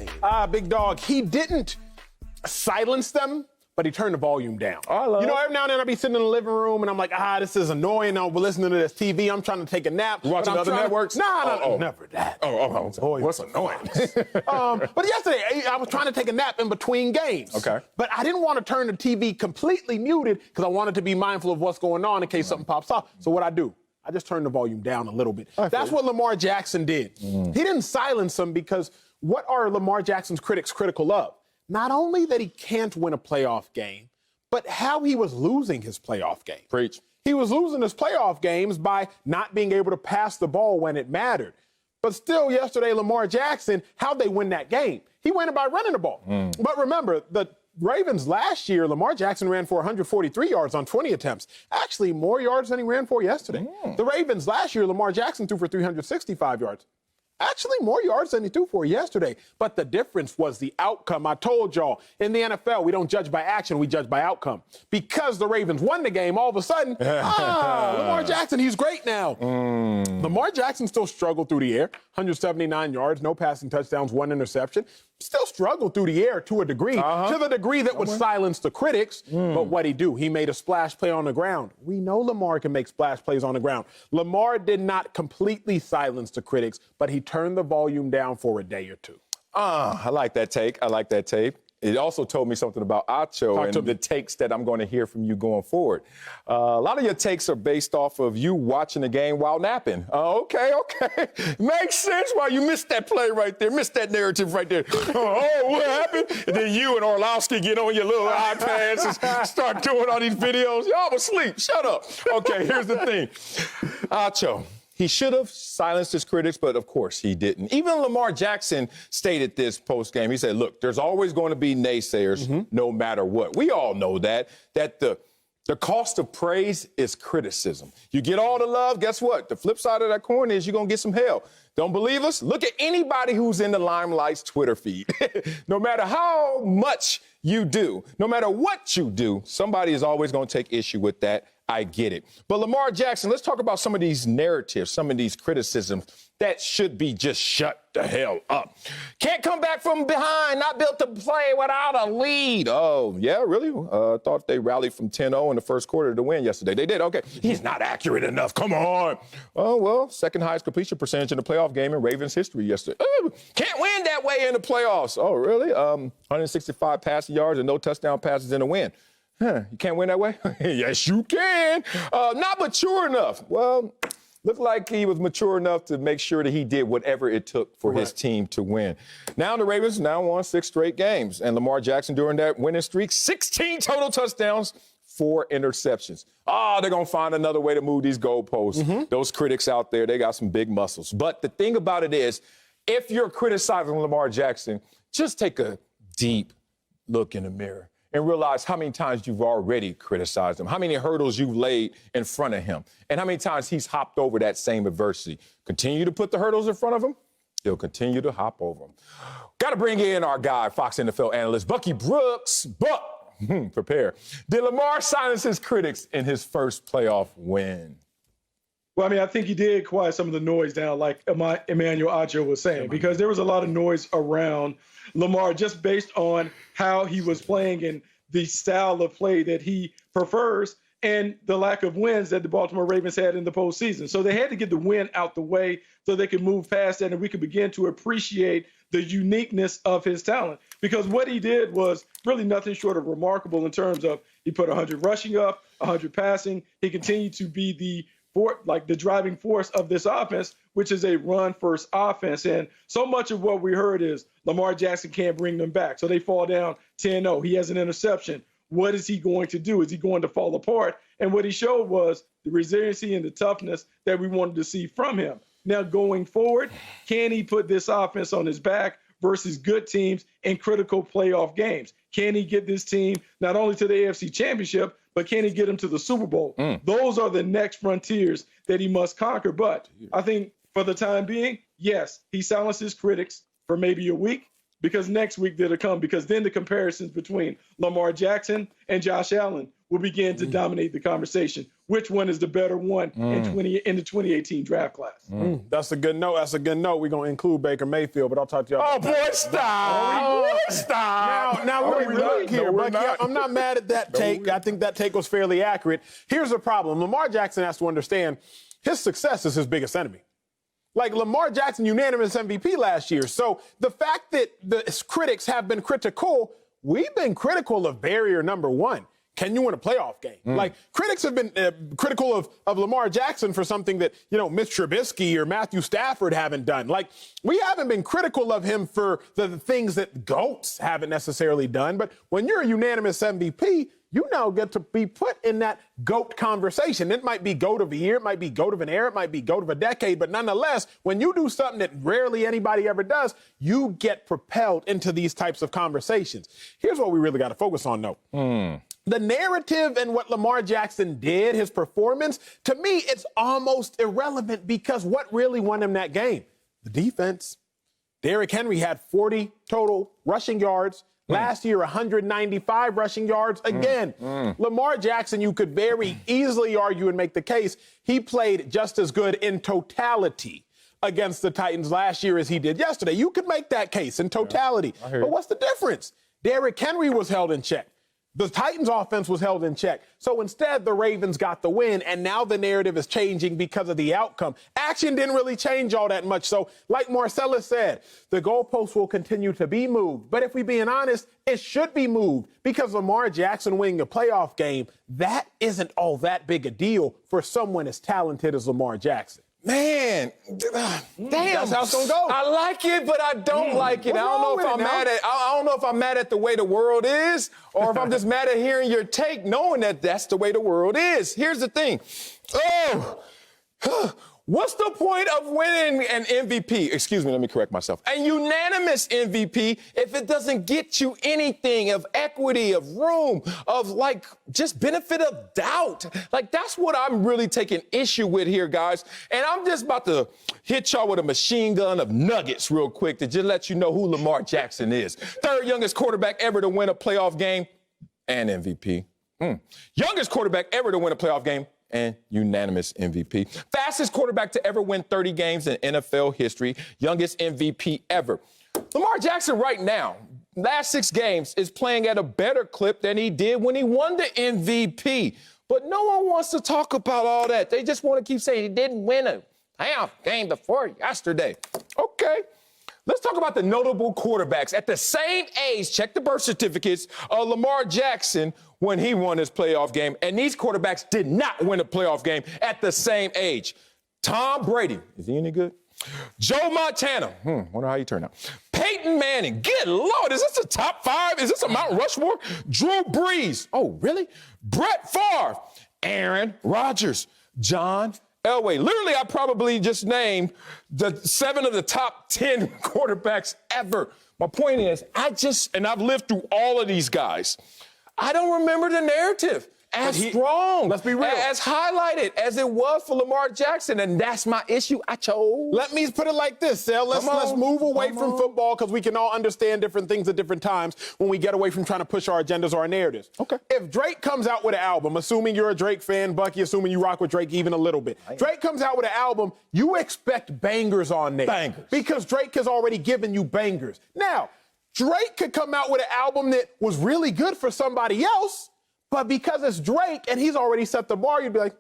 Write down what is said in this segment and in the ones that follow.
game? Big dog, he didn't silence them, but he turned the volume down. Every now and then I'll be sitting in the living room and I'm like, this is annoying. I'm listening to this TV. I'm trying to take a nap. You watching other networks? No, never that. Boy, what's annoying? But yesterday, I was trying to take a nap in between games. Okay. But I didn't want to turn the TV completely muted because I wanted to be mindful of what's going on in case something pops off. So what I do, I just turn the volume down a little bit. That's what Lamar Jackson did. He didn't silence them because what are Lamar Jackson's critics critical of? Not only that he can't win a playoff game, but how he was losing his playoff game. Preach. He was losing his playoff games by not being able to pass the ball when it mattered. But still, yesterday, Lamar Jackson, how'd they win that game? He won it by running the ball. But remember, the Ravens last year, Lamar Jackson ran for 143 yards on 20 attempts. Actually, more yards than he ran for yesterday. The Ravens last year, Lamar Jackson threw for 365 yards. Actually, more yards than he threw for yesterday. But the difference was the outcome. I told y'all, in the NFL, we don't judge by action, we judge by outcome. Because the Ravens won the game, all of a sudden, Lamar Jackson, he's great now. Lamar Jackson still struggled through the air, 179 yards, no passing touchdowns, 1 interception. Still struggled through the air to a degree, to the degree that would silence the critics. But what'd he do? He made a splash play on the ground. We know Lamar can make splash plays on the ground. Lamar did not completely silence the critics, but he turned the volume down for a day or two. I like that take. I like that tape. It also told me something about Acho and the takes that I'm going to hear from you going forward. A lot of your takes are based off of you watching the game while napping. Okay. Makes sense why you missed that play right there, missed that narrative right there. What happened? And then you and Orlowski get on your little iPads and start doing all these videos. Y'all was asleep. Shut up. Okay, here's the thing. Acho. He should have silenced his critics, but of course he didn't. Even Lamar Jackson stated this post-game. He said, look, there's always going to be naysayers no matter what. We all know that the cost of praise is criticism. You get all the love, guess what? The flip side of that coin is you're going to get some hell. Don't believe us? Look at anybody who's in the Limelight's Twitter feed. No matter how much you do, no matter what you do, somebody is always going to take issue with that. I get it. But Lamar Jackson, let's talk about some of these narratives, some of these criticisms that should be just shut the hell up. Can't come back from behind, not built to play without a lead. Oh, yeah, really? Thought they rallied from 10-0 in the first quarter to win yesterday. They did, okay. He's not accurate enough, come on. Oh, well, second highest completion percentage in the playoff game in Ravens history yesterday. Can't win that way in the playoffs. Oh, really? 165 passing yards and no touchdown passes in a win. You can't win that way? Yes, you can. Not mature enough. Well, looked like he was mature enough to make sure that he did whatever it took for his team to win. Now the Ravens won 6 straight games. And Lamar Jackson during that winning streak, 16 total touchdowns, 4 interceptions. They're going to find another way to move these goalposts. Those critics out there, they got some big muscles. But the thing about it is, if you're criticizing Lamar Jackson, just take a deep look in the mirror and realize how many times you've already criticized him, how many hurdles you've laid in front of him, and how many times he's hopped over that same adversity. Continue to put the hurdles in front of him, he'll continue to hop over them. Got to bring in our guy, Fox NFL analyst, Bucky Brooks. Buck, prepare. Did Lamar silence his critics in his first playoff win? Well, I mean, I think he did quiet some of the noise down, like Emmanuel Acho was saying, because there was a lot of noise around Lamar just based on how he was playing and the style of play that he prefers and the lack of wins that the Baltimore Ravens had in the postseason. So they had to get the win out the way so they could move past that and we could begin to appreciate the uniqueness of his talent. Because what he did was really nothing short of remarkable in terms of he put 100 rushing up, 100 passing. He continued to be the driving force of this offense, which is a run-first offense. And so much of what we heard is Lamar Jackson can't bring them back. So they fall down 10-0. He has an interception. What is he going to do? Is he going to fall apart? And what he showed was the resiliency and the toughness that we wanted to see from him. Now, going forward, can he put this offense on his back versus good teams in critical playoff games? Can he get this team not only to the AFC Championship, but can he get him to the Super Bowl? Those are the next frontiers that he must conquer. But I think for the time being, yes, he silenced his critics for maybe a week because next week they'll come because then the comparisons between Lamar Jackson and Josh Allen will begin to dominate the conversation. Which one is the better one in the 2018 draft class? That's a good note. That's a good note. We're going to include Baker Mayfield, but I'll talk to y'all. Oh, boy, stop. Stop. Now we're look here, Bucky. I'm not mad at that take. I think that take was fairly accurate. Here's the problem. Lamar Jackson has to understand his success is his biggest enemy. Like Lamar Jackson, unanimous MVP last year. So the fact that the critics have been critical, we've been critical of barrier number one. Can you win a playoff game? Like, critics have been critical of Lamar Jackson for something that, Mitch Trubisky or Matthew Stafford haven't done. Like, we haven't been critical of him for the things that GOATs haven't necessarily done. But when you're a unanimous MVP, you now get to be put in that GOAT conversation. It might be GOAT of a year, it might be GOAT of an era, it might be GOAT of a decade, but nonetheless, when you do something that rarely anybody ever does, you get propelled into these types of conversations. Here's what we really got to focus on, though. The narrative and what Lamar Jackson did, his performance, to me, it's almost irrelevant because what really won him that game? The defense. Derrick Henry had 40 total rushing yards. Last year, 195 rushing yards. Again, Lamar Jackson, you could very easily argue and make the case he played just as good in totality against the Titans last year as he did yesterday. You could make that case in totality. But what's the difference? Derrick Henry was held in check. The Titans' offense was held in check. So instead, the Ravens got the win, and now the narrative is changing because of the outcome. Action didn't really change all that much. So like Marcellus said, the goalposts will continue to be moved. But if we're being honest, it should be moved because Lamar Jackson winning a playoff game, that isn't all that big a deal for someone as talented as Lamar Jackson. Man, damn, that's how it's gonna go. I like it, but I don't like it. What's I don't know if I'm mad at. I don't know if I'm mad at the way the world is, or if I'm just mad at hearing your take, knowing that that's the way the world is. Here's the thing. What's the point of winning an MVP? Excuse me, let me correct myself. A unanimous MVP if it doesn't get you anything of equity, of room, of just benefit of doubt. That's what I'm really taking issue with here, guys. And I'm just about to hit y'all with a machine gun of nuggets real quick to just let you know who Lamar Jackson is. Third youngest quarterback ever to win a playoff game and MVP. Youngest quarterback ever to win a playoff game and unanimous MVP. Fastest quarterback to ever win 30 games in NFL history. Youngest MVP ever. Lamar Jackson right now, last 6 games, is playing at a better clip than he did when he won the MVP. But no one wants to talk about all that. They just want to keep saying he didn't win a playoff game before yesterday. Okay. Let's talk about the notable quarterbacks at the same age. Check the birth certificates of Lamar Jackson when he won his playoff game. And these quarterbacks did not win a playoff game at the same age. Tom Brady. Is he any good? Joe Montana. Wonder how he turned out. Peyton Manning. Good Lord, is this a top 5? Is this a Mount Rushmore? Drew Brees. Oh, really? Brett Favre. Aaron Rodgers. John Elway. Literally, I probably just named the 7 of the top 10 quarterbacks ever. My point is, I've lived through all of these guys. I don't remember the narrative as strong, let's be real, as highlighted as it was for Lamar Jackson, and that's my issue. Acho. Let me put it like this, Sal. Let's move away from football because we can all understand different things at different times when we get away from trying to push our agendas or our narratives. Okay. If Drake comes out with an album, assuming you're a Drake fan, Bucky, assuming you rock with Drake even a little bit, Drake comes out with an album, you expect bangers on there. Bangers. Because Drake has already given you bangers. Now, Drake could come out with an album that was really good for somebody else, but because it's Drake and he's already set the bar, you'd be like,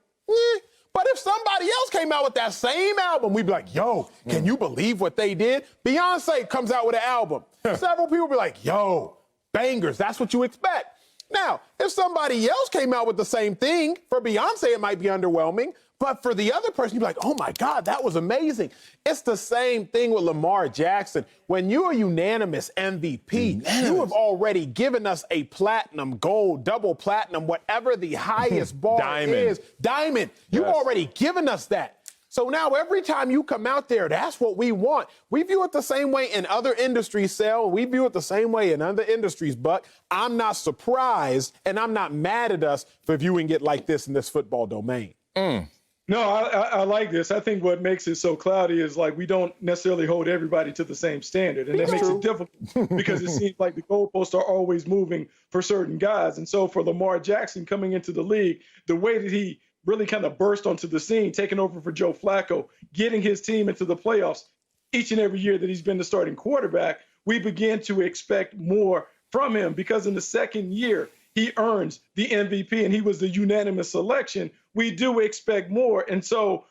But if somebody else came out with that same album, we'd be like, yo, can you believe what they did? Beyonce comes out with an album. Several people be like, yo, bangers, that's what you expect. Now, if somebody else came out with the same thing, for Beyonce, it might be underwhelming. But for the other person, you'd be like, oh, my God, that was amazing. It's the same thing with Lamar Jackson. When you're a unanimous MVP, you have already given us a platinum, gold, double platinum, whatever the highest bar is. Diamond. You've already given us that. So now every time you come out there, that's what we want. We view it the same way in other industries, Sal. We view it the same way in other industries, Buck. I'm not surprised, and I'm not mad at us for viewing it like this in this football domain. No, I like this. I think what makes it so cloudy is like we don't necessarily hold everybody to the same standard. And that makes it difficult because it seems like the goalposts are always moving for certain guys. And so for Lamar Jackson coming into the league, the way that he really kind of burst onto the scene, taking over for Joe Flacco, getting his team into the playoffs each and every year that he's been the starting quarterback, we begin to expect more from him because in the second year, he earns the MVP and he was the unanimous selection. We do expect more. And so,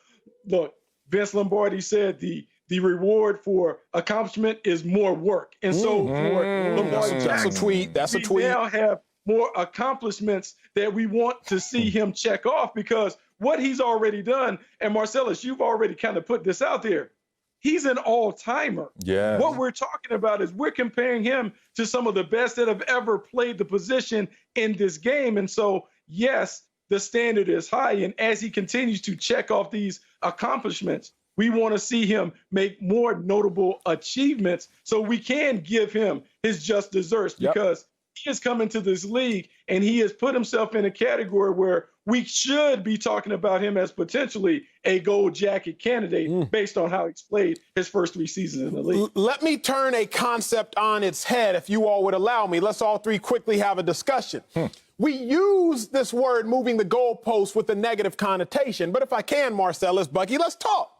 look, Vince Lombardi said the reward for accomplishment is more work. And so for Lamar Jackson, that's a tweet. We now have more accomplishments that we want to see him check off because what he's already done, and Marcellus, you've already kind of put this out there, he's an all-timer. Yeah. What we're talking about is we're comparing him to some of the best that have ever played the position in this game. And so, yes, the standard is high. And as he continues to check off these accomplishments, we want to see him make more notable achievements so we can give him his just desserts because he has come into this league and he has put himself in a category where we should be talking about him as potentially a gold jacket candidate based on how he's played his first 3 seasons in the league. Let me turn a concept on its head, if you all would allow me. Let's all three quickly have a discussion. We use this word moving the goalpost with a negative connotation, but if I can, Marcellus, Bucky, let's talk.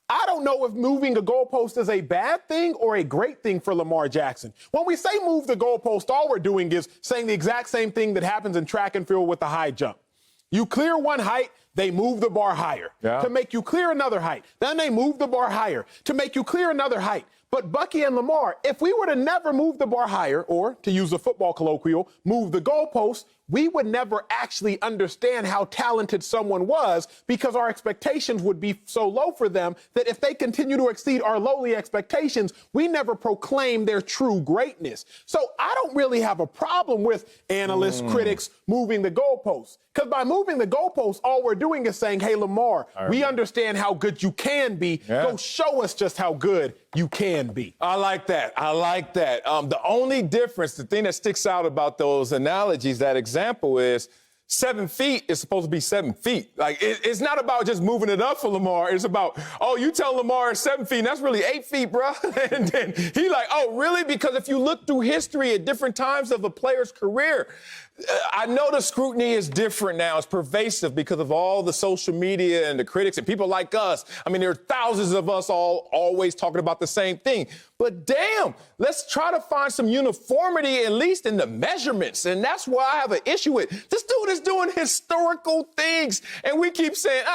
I don't know if moving a goalpost is a bad thing or a great thing for Lamar Jackson. When we say move the goalpost, all we're doing is saying the exact same thing that happens in track and field with the high jump. You clear one height, they move the bar higher to make you clear another height. Then they move the bar higher to make you clear another height. But Bucky and Lamar, if we were to never move the bar higher, or to use a football colloquial, move the goalpost, we would never actually understand how talented someone was because our expectations would be so low for them that if they continue to exceed our lowly expectations, we never proclaim their true greatness. So I don't really have a problem with analysts, critics moving the goalposts. Because by moving the goalposts, all we're doing is saying, hey, Lamar, we understand how good you can be. Go show us just how good you can be. I like that. I like that. The only difference, the thing that sticks out about those analogies, that example is 7 feet is supposed to be 7 feet. Like, it's not about just moving it up for Lamar. It's about, oh, you tell Lamar it's 7 feet, and that's really 8 feet, bro. And then he like, oh, really? Because if you look through history at different times of a player's career, I know the scrutiny is different now. It's pervasive because of all the social media and the critics and people like us. I mean, there are thousands of us all always talking about the same thing. But damn, let's try to find some uniformity, at least in the measurements. And that's why I have an issue with this dude is doing historical things. And we keep saying,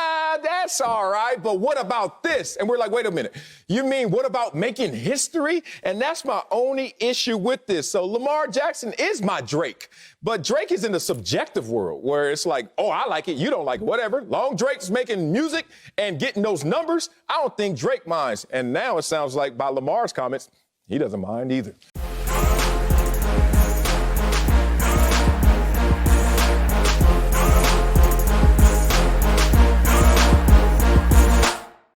that's all right. But what about this? And we're like, wait a minute. You mean what about making history? And that's my only issue with this. So Lamar Jackson is my Drake. But Drake is in the subjective world where it's like, oh, I like it. You don't like it. Whatever. Long Drake's making music and getting those numbers. I don't think Drake minds. And now it sounds like by Lamar's comments, he doesn't mind either.